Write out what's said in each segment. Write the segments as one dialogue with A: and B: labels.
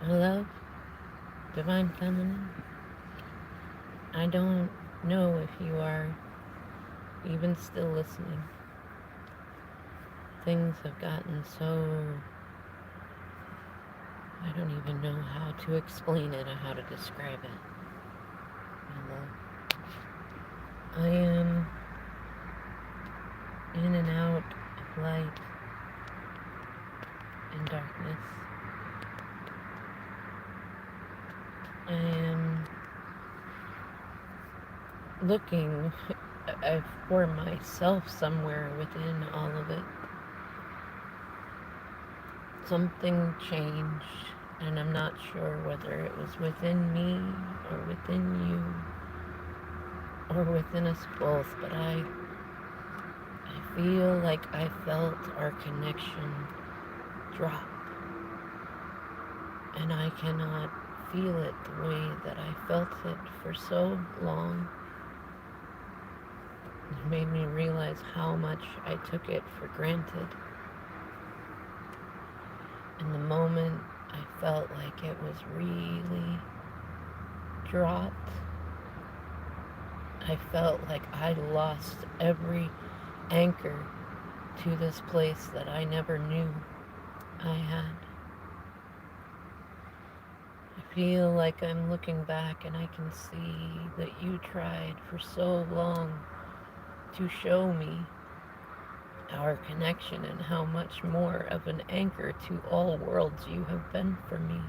A: Hello, Divine Feminine. I don't know if you are even still listening. Things have gotten so. I don't even know how to explain it or how to describe it. Hello. I am in and out of light and darkness. I am looking for myself somewhere within all of it. Something changed, and I'm not sure whether it was within me or within you or within us both, but I feel like I felt our connection drop, and I cannot feel it the way that I felt it for so long. It made me realize how much I took it for granted. In the moment, I felt like it was really dropped. I felt like I lost every anchor to this place that I never knew I had. I feel like I'm looking back and I can see that you tried for so long to show me our connection and how much more of an anchor to all worlds you have been for me.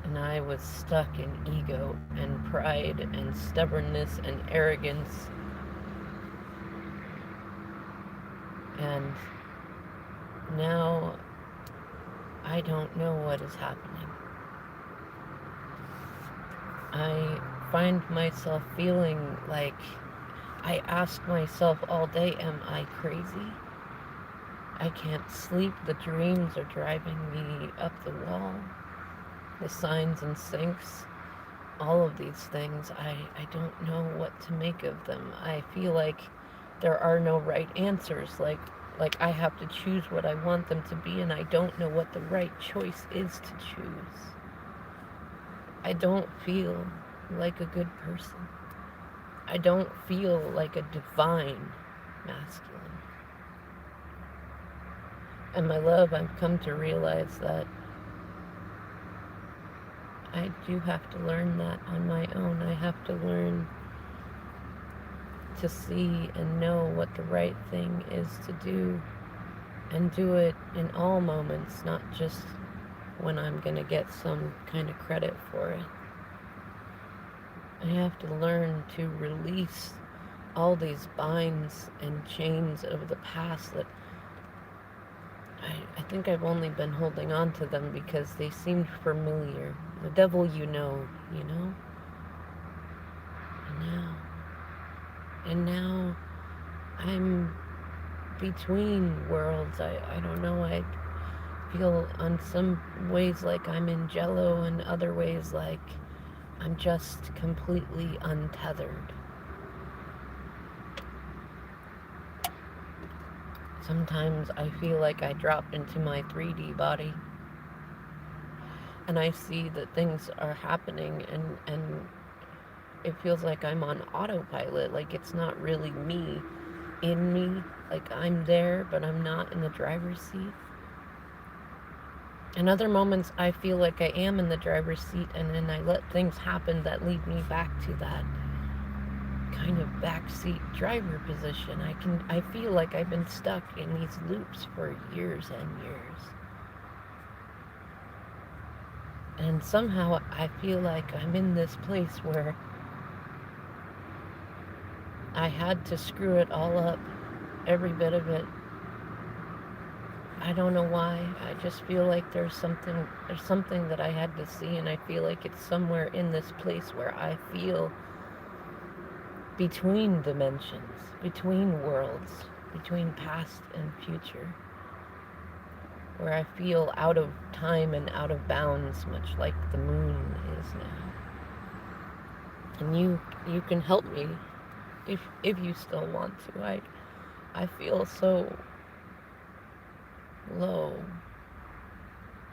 A: And I was stuck in ego and pride and stubbornness and arrogance. And now I don't know what is happening. I find myself feeling like I ask myself all day, am I crazy? I can't sleep. The dreams are driving me up the wall. The signs and sinks, all of these things, I don't know what to make of them. I feel like there are no right answers. Like I have to choose what I want them to be, and I don't know what the right choice is to choose. I don't feel like a good person. I don't feel like a divine masculine. And my love, I've come to realize that I do have to learn that on my own. I have to learn to see and know what the right thing is to do, and do it in all moments, not just when I'm going to get some kind of credit for it. I have to learn to release all these binds and chains of the past that I think I've only been holding on to them because they seemed familiar. The devil you know, you know? And now, and now I'm between worlds. I don't know. I feel on some ways like I'm in jello, and other ways like I'm just completely untethered. Sometimes I feel like I drop into my 3D body and I see that things are happening, and it feels like I'm on autopilot, like it's not really me in me, like I'm there but I'm not in the driver's seat. In other moments I feel like I am in the driver's seat, and then I let things happen that lead me back to that kind of backseat driver position. I feel like I've been stuck in these loops for years and years. And somehow I feel like I'm in this place where I had to screw it all up, every bit of it. I don't know why. I just feel like there's something that I had to see, and I feel like it's somewhere in this place where I feel between dimensions, between worlds, between past and future, where I feel out of time and out of bounds, much like the moon is now. And you can help me if you still want to. I feel so low.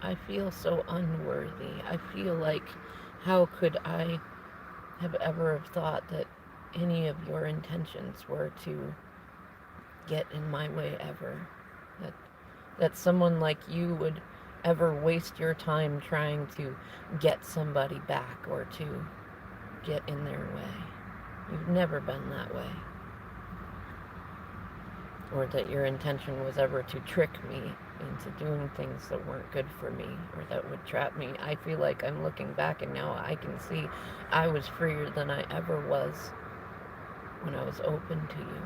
A: I feel so unworthy. I feel like, how could I have ever have thought that any of your intentions were to get in my way ever? That that someone like you would ever waste your time trying to get somebody back or to get in their way. You've never been that way. Or that your intention was ever to trick me into doing things that weren't good for me or that would trap me. I feel like I'm looking back and now I can see I was freer than I ever was when I was open to you,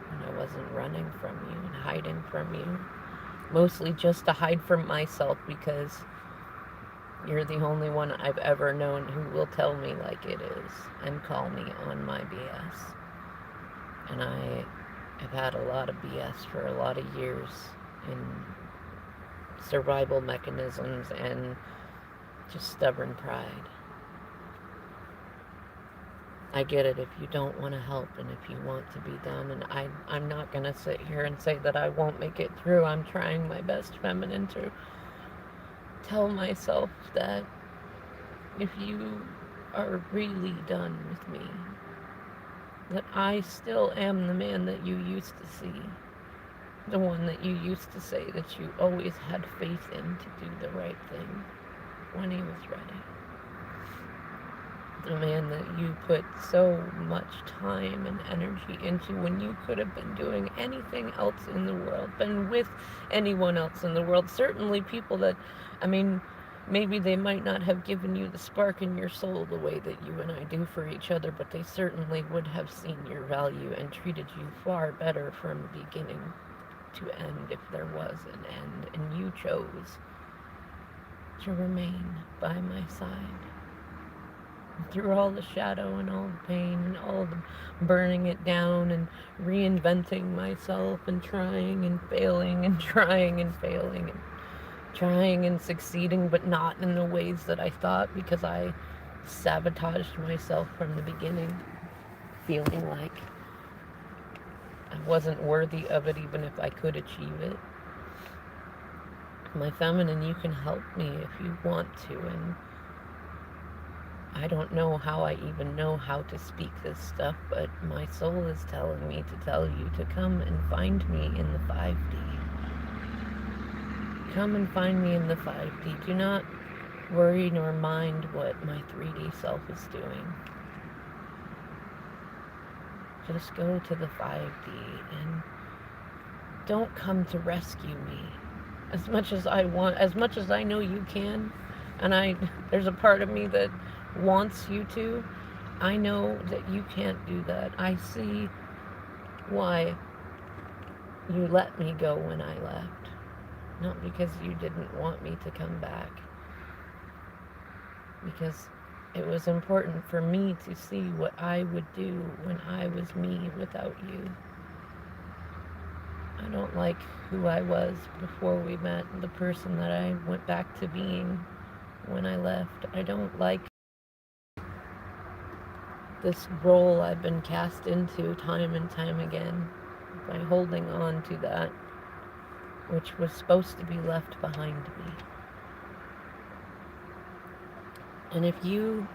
A: when I wasn't running from you and hiding from you. Mostly just to hide from myself, because you're the only one I've ever known who will tell me like it is and call me on my BS. And I've had a lot of BS for a lot of years in survival mechanisms and just stubborn pride. I get it if you don't want to help and if you want to be done, and I'm not going to sit here and say that I won't make it through. I'm trying my best, feminine, to tell myself that if you are really done with me, that I still am the man that you used to see, the one that you used to say that you always had faith in to do the right thing when he was ready. The man that you put so much time and energy into when you could have been doing anything else in the world, been with anyone else in the world. Certainly people that, I mean, maybe they might not have given you the spark in your soul the way that you and I do for each other, but they certainly would have seen your value and treated you far better from beginning to end if there was an end, and you chose to remain by my side. Through all the shadow and all the pain and all the burning it down and reinventing myself and trying and failing and trying and failing and trying and succeeding, but not in the ways that I thought, because I sabotaged myself from the beginning, feeling like I wasn't worthy of it even if I could achieve it. My feminine, you can help me if you want to, and I don't know how I even know how to speak this stuff, but my soul is telling me to tell you to come and find me in the 5D. Come and find me in the 5D. Do not worry nor mind what my 3D self is doing. Just go to the 5D and don't come to rescue me. As much as I want, as much as I know you can, and there's a part of me that wants you to, I know that you can't do that. I see why you let me go when I left. Not because you didn't want me to come back. Because it was important for me to see what I would do when I was me without you. I don't like who I was before we met, the person that I went back to being when I left. I don't like this role I've been cast into time and time again by holding on to that which was supposed to be left behind me. And if you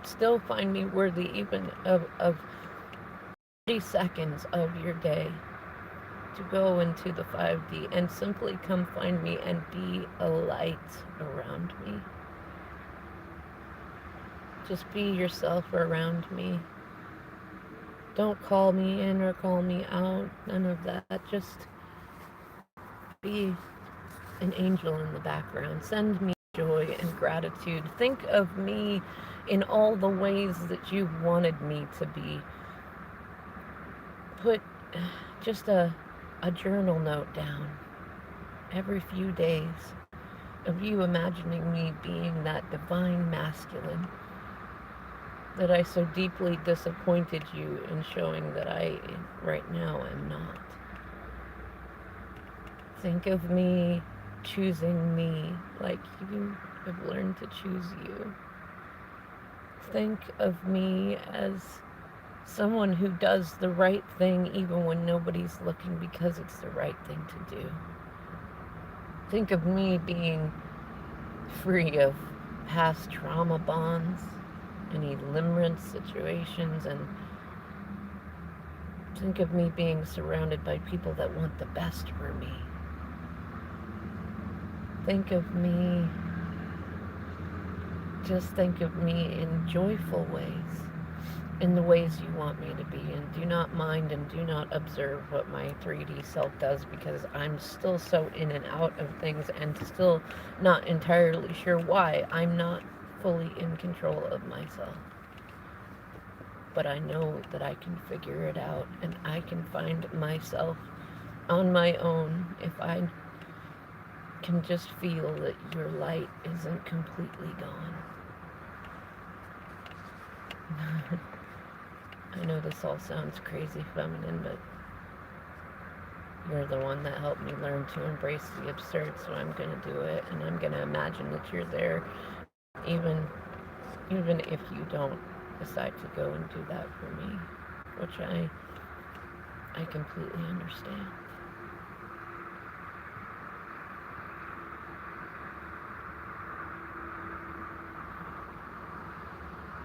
A: still find me worthy even of 30 seconds of your day to go into the 5D and simply come find me and be a light around me. Just be yourself around me. Don't call me in or call me out. None of that. Just be an angel in the background. Send me joy and gratitude. Think of me in all the ways that you wanted me to be. Put just a journal note down every few days of you imagining me being that divine masculine that I so deeply disappointed you in showing that I right now am not. Think of me choosing me like you have learned to choose you. Think of me as someone who does the right thing even when nobody's looking, because it's the right thing to do. Think of me being free of past trauma bonds, any limerence situations, and think of me being surrounded by people that want the best for me. Just think of me in joyful ways, in the ways you want me to be, and do not mind and do not observe what my 3D self does, because I'm still so in and out of things and still not entirely sure why. I'm not fully in control of myself. But I know that I can figure it out, and I can find myself on my own if I can just feel that your light isn't completely gone. I know this all sounds crazy feminine, but you're the one that helped me learn to embrace the absurd, so I'm going to do it, and I'm going to imagine that you're there, even if you don't decide to go and do that for me, which I completely understand.